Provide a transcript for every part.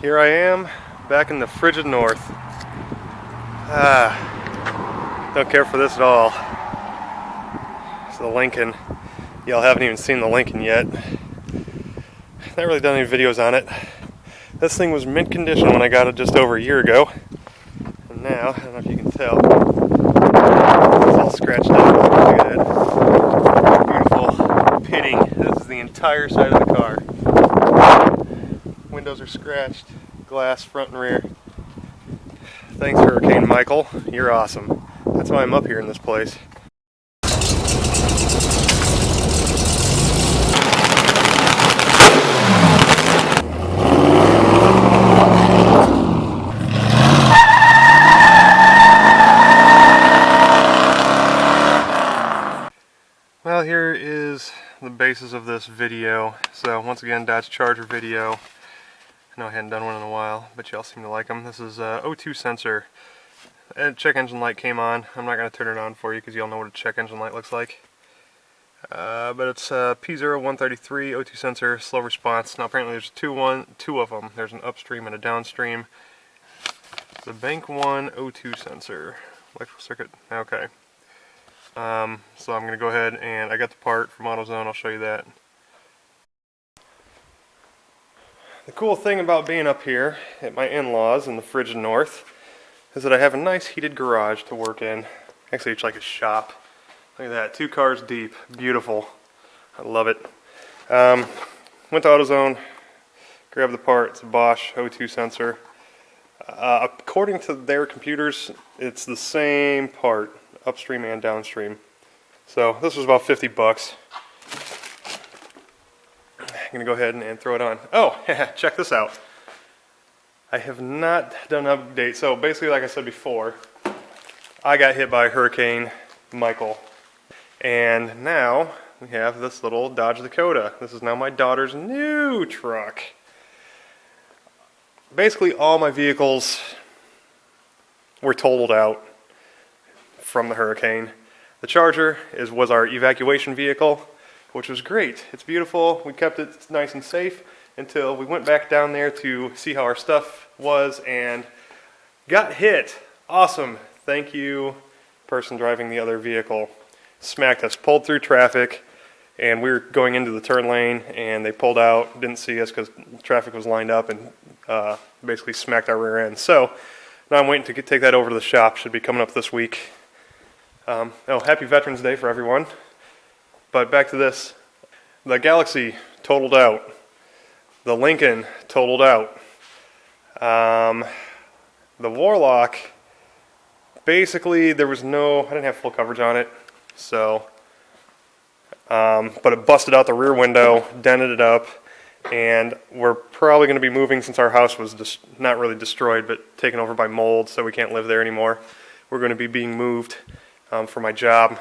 Here I am, back in the frigid north. Don't care for this at all. It's the Lincoln. Y'all haven't even seen the Lincoln yet. Not really done any videos on it. This thing was mint condition when I got it just over a year ago. And now, I don't know if you can tell, it's all scratched up. Look at that. Beautiful pitting. This is the entire side of the car. Windows are scratched, glass front and rear. Thanks, Hurricane Michael. You're awesome. That's why I'm up here in this place. Well, here is the basis of this video. So once again, Dodge Charger video. I know I hadn't done one in a while, but y'all seem to like them. This is O2 sensor. And check engine light came on. I'm not going to turn it on for you because y'all know what a check engine light looks like. But it's P0133 O2 sensor, slow response. Now apparently there's two of them. There's an upstream and a downstream. It's a Bank 1 O2 sensor. Electrical circuit, okay. So I'm going to go ahead and I got the part from AutoZone, I'll show you that. The cool thing about being up here at my in-laws in the frigid north is that I have a nice heated garage to work in. Actually, it's like a shop. Look at that, 2 cars deep, beautiful. I love it. Went to AutoZone, grabbed the part. It's a Bosch O2 sensor. According to their computers, it's the same part, upstream and downstream. So this was about 50 bucks. I'm going to go ahead and throw it on. Oh, check this out. I have not done an update. So basically, like I said before, I got hit by Hurricane Michael. And now we have this little Dodge Dakota. This is now my daughter's new truck. Basically, all my vehicles were totaled out from the hurricane. The Charger was our evacuation vehicle, which was great. It's beautiful. We kept it nice and safe until we went back down there to see how our stuff was and got hit. Awesome. Thank you, person driving the other vehicle. Smacked us, pulled through traffic, and we were going into the turn lane, and they pulled out, didn't see us because traffic was lined up, and basically smacked our rear end. So now I'm waiting to take that over to the shop. Should be coming up this week. Happy Veterans Day for everyone. But back to this. The Galaxy totaled out. The Lincoln totaled out. The Warlock, basically there was I didn't have full coverage on it. So, but it busted out the rear window, dented it up, and we're probably going to be moving since our house was just not really destroyed, but taken over by mold, so we can't live there anymore. We're going to be being moved for my job.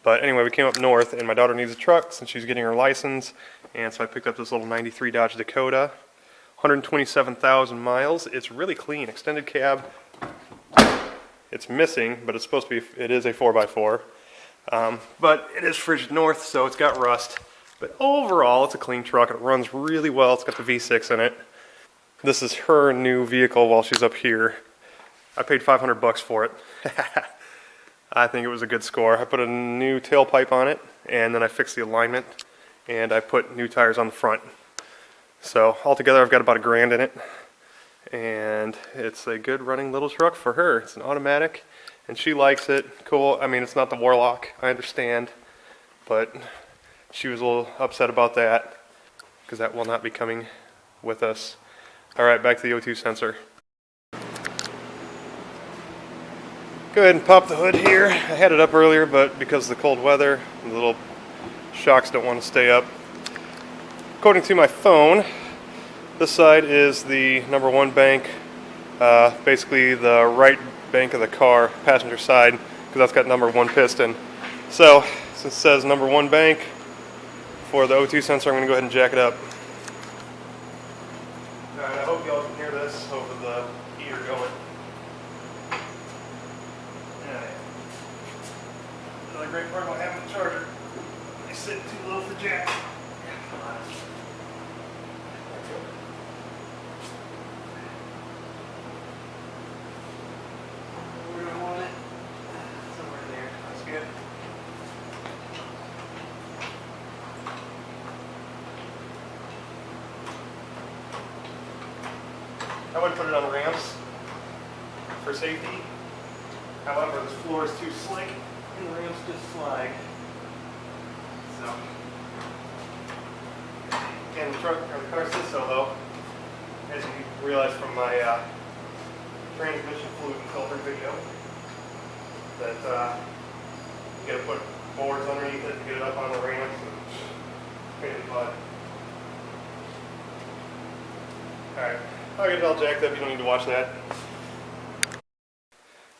But anyway, we came up north, and my daughter needs a truck since she's getting her license, and so I picked up this little 93 Dodge Dakota, 127,000 miles. It's really clean, extended cab. It's missing, but it's supposed to be. It is a 4x4, but it is frigid north, so it's got rust. But overall, it's a clean truck. It runs really well. It's got the V6 in it. This is her new vehicle while she's up here. I paid 500 bucks for it. I think it was a good score. I put a new tailpipe on it, and then I fixed the alignment, and I put new tires on the front. So altogether, I've got about $1,000 in it, and it's a good running little truck for her. It's an automatic, and she likes it. Cool. I mean, it's not the Warlock, I understand, but she was a little upset about that because that will not be coming with us. All right, back to the O2 sensor. Go ahead and pop the hood here. I had it up earlier, but because of the cold weather, the little shocks don't want to stay up. According to my phone, this side is the number 1 bank, basically the right bank of the car, passenger side, because that's got number 1 piston. So, since it says number 1 bank for the O2 sensor, I'm going to go ahead and jack it up. Alright, I hope y'all can hear this over the heater going. Another great part about having a Charger, they sit too low for jack. I would put it on ramps for safety. However, this floor is too slick and the ramps just slide. So, and the car sits so low, as you realize from my transmission fluid and filter video, that you gotta put boards underneath it to get it up on the ramps. Pain in the butt. Alright, I'll get it all jacked up, you don't need to watch that.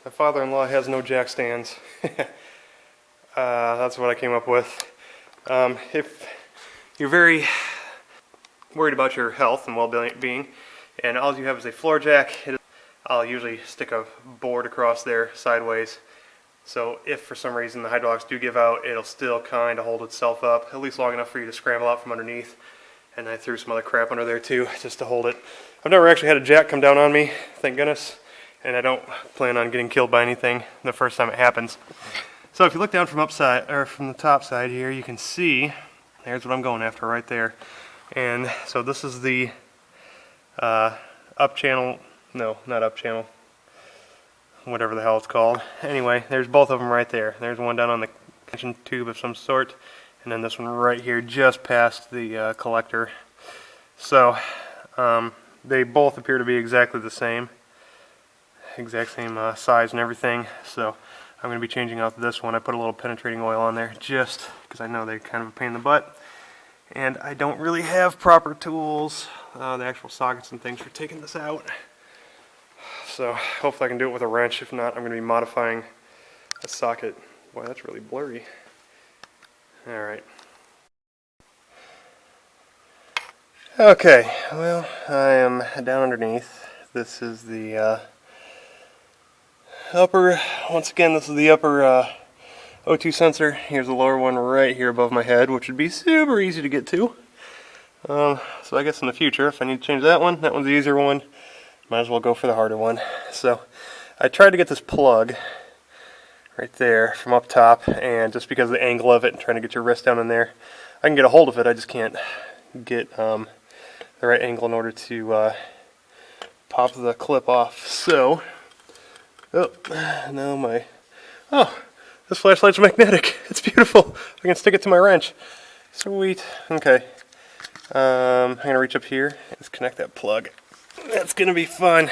My father-in-law has no jack stands. That's what I came up with. If you're very worried about your health and well-being, and all you have is a floor jack, I'll usually stick a board across there sideways. So if for some reason the hydraulics do give out, it'll still kind of hold itself up, at least long enough for you to scramble out from underneath. And I threw some other crap under there too, just to hold it. I've never actually had a jack come down on me, thank goodness. And I don't plan on getting killed by anything the first time it happens. So if you look down from from the top side here, you can see, there's what I'm going after right there. And so this is the up channel, no, not up channel, whatever the hell it's called. Anyway, there's both of them right there. There's one down on the extension tube of some sort, and then this one right here just past the collector. So they both appear to be exactly the same, exact same size and everything. So I'm going to be changing out this one. I put a little penetrating oil on there just because I know they're kind of a pain in the butt, and I don't really have proper tools, the actual sockets and things for taking this out. So hopefully I can do it with a wrench. If not, I'm going to be modifying a socket. Boy, that's really blurry. Alright. Okay, well, I am down underneath. This is the upper, once again, this is the upper O2 sensor. Here's the lower one right here above my head, which would be super easy to get to. So I guess in the future, if I need to change that one's the easier one. Might as well go for the harder one. So I tried to get this plug right there from up top, and just because of the angle of it and trying to get your wrist down in there, I can get a hold of it. I just can't get the right angle in order to pop the clip off. So, oh, this flashlight's magnetic. It's beautiful. I can stick it to my wrench. Sweet. Okay. I'm gonna reach up here and just connect that plug. That's gonna be fun.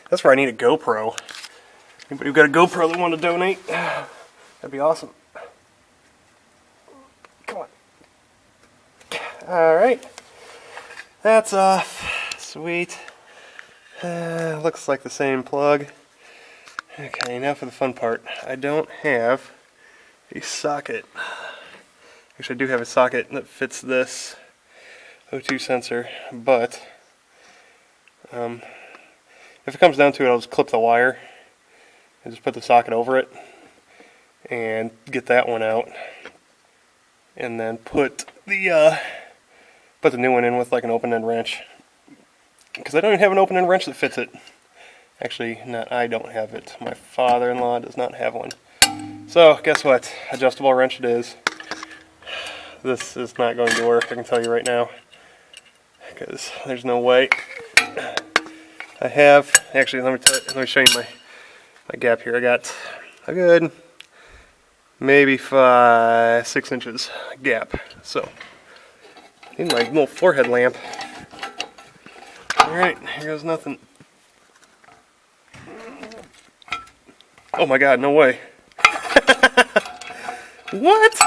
That's where I need a GoPro. Anybody who got a GoPro that want to donate? That'd be awesome. Come on. Alright. That's off. Sweet. Looks like the same plug. Okay, now for the fun part. I don't have a socket. Actually, I do have a socket that fits this O2 sensor, but if it comes down to it, I'll just clip the wire and just put the socket over it and get that one out, and then put the new one in with like an open-end wrench, because I don't even have an open-end wrench that fits it. Actually, not I don't have it. My father-in-law does not have one. So guess what? Adjustable wrench it is. This is not going to work, I can tell you right now, because there's no way. I have, actually, let me show you my gap here. I got a good maybe 6 inches gap. So I need my little forehead lamp. Alright, here goes nothing. Oh my god, no way. What?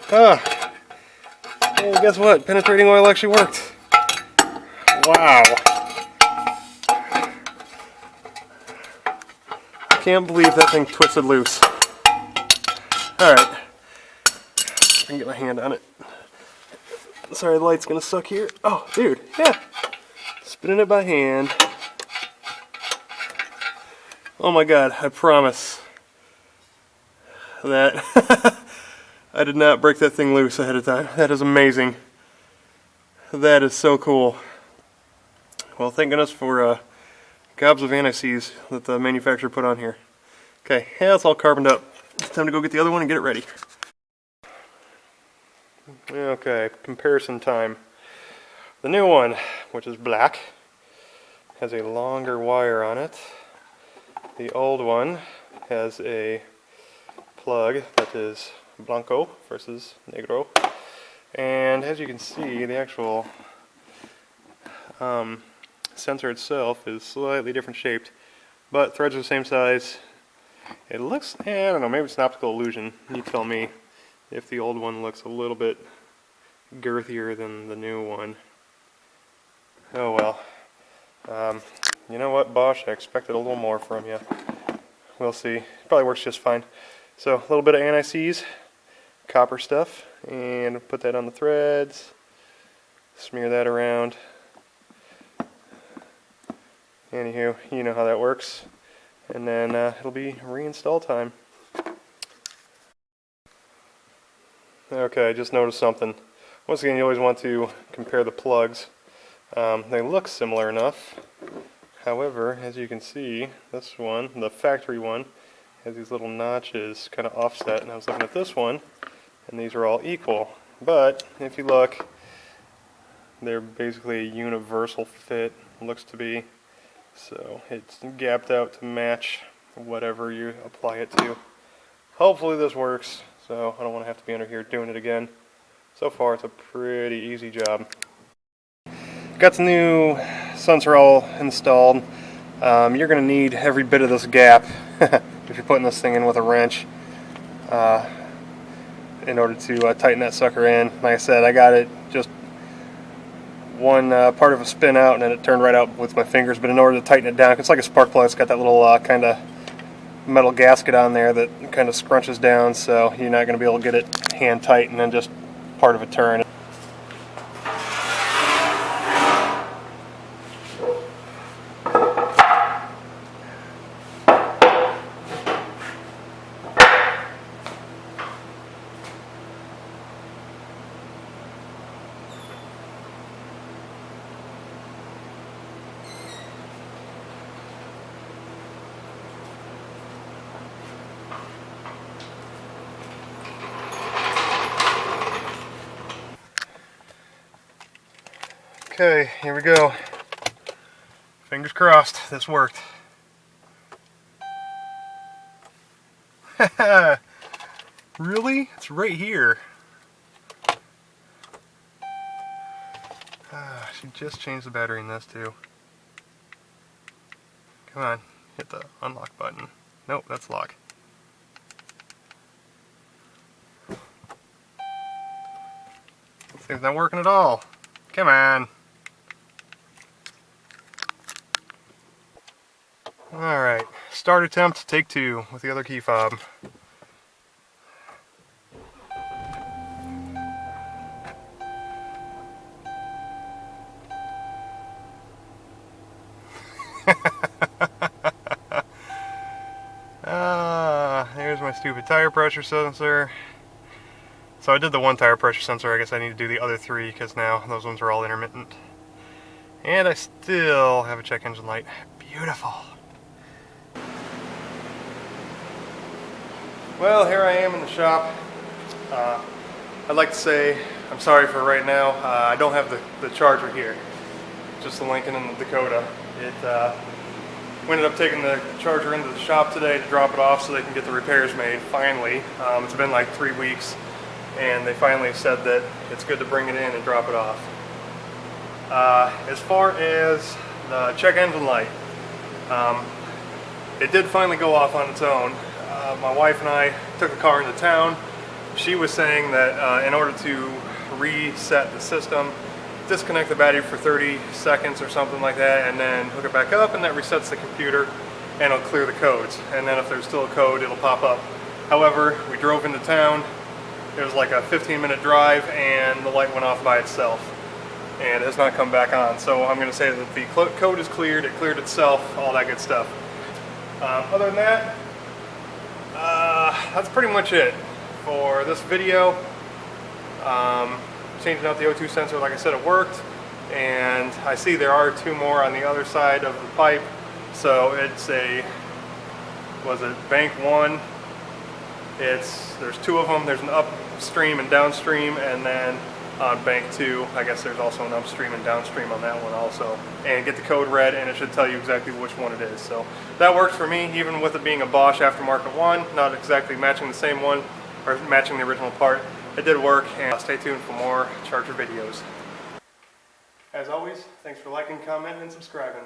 Hey, guess what? Penetrating oil actually worked. Wow. I can't believe that thing twisted loose. Alright. I can get my hand on it. Sorry, the light's gonna suck here. Oh, dude, yeah. Spinning it by hand. Oh my god, I promise that I did not break that thing loose ahead of time. That is amazing. That is so cool. Well, thank goodness for gobs of anti-seize that the manufacturer put on here. Okay, yeah, it's all carboned up. It's time to go get the other one and get it ready. Okay, comparison time. The new one, which is black, has a longer wire on it. The old one has a plug that is blanco versus negro. And as you can see, the actual sensor itself is slightly different shaped, but threads are the same size. It looks, I don't know, maybe it's an optical illusion. You tell me if the old one looks a little bit girthier than the new one. Oh well. You know what, Bosch, I expected a little more from you. We'll see. It probably works just fine. So a little bit of anti-seize, copper stuff, and put that on the threads. Smear that around. Anywho, you know how that works. And then it'll be reinstall time. Okay, I just noticed something. Once again, you always want to compare the plugs. They look similar enough. However, as you can see, this one, the factory one, has these little notches kind of offset, and I was looking at this one, and these are all equal. But if you look, they're basically a universal fit, looks to be. So it's gapped out to match whatever you apply it to. Hopefully this works, so I don't want to have to be under here doing it again. So far it's a pretty easy job. Got the new sensor all installed. You're going to need every bit of this gap if you're putting this thing in with a wrench in order to tighten that sucker in. Like I said, I got it just one part of a spin out, and then it turned right out with my fingers. But in order to tighten it down, it's like a spark plug. It's got that little kind of metal gasket on there that kind of scrunches down, so you're not going to be able to get it hand tight and then just part of a turn. Okay, here we go. Fingers crossed, this worked. Really? It's right here. I should just change the battery in this too. Come on, hit the unlock button. Nope, that's lock. This thing's not working at all. Come on. Alright, start attempt, take two with the other key fob. There's my stupid tire pressure sensor. So I did the one tire pressure sensor. I guess I need to do the other three because now those ones are all intermittent. And I still have a check engine light. Beautiful. Well, here I am in the shop. I'd like to say I'm sorry for right now. I don't have the charger here. Just the Lincoln and the Dakota. We ended up taking the charger into the shop today to drop it off so they can get the repairs made, finally. It's been like 3 weeks, and they finally said that it's good to bring it in and drop it off. As far as the check engine light, it did finally go off on its own. My wife and I took the car into town. She was saying that in order to reset the system, disconnect the battery for 30 seconds or something like that, and then hook it back up, and that resets the computer and it'll clear the codes. And then if there's still a code, it'll pop up. However, we drove into town. It was like a 15-minute drive, and the light went off by itself, and it has not come back on. So I'm going to say that the code is cleared, it cleared itself, all that good stuff. Other than that, that's pretty much it for this video. Changing out the O2 sensor, like I said, it worked, and I see there are two more on the other side of the pipe. So it's a, was it bank one? There's two of them. There's an upstream and downstream, and then on bank 2. I guess there's also an upstream and downstream on that one also. And get the code read, and it should tell you exactly which one it is. So that worked for me, even with it being a Bosch aftermarket one, not exactly matching the same one, or matching the original part. It did work, and stay tuned for more charger videos. As always, thanks for liking, commenting, and subscribing.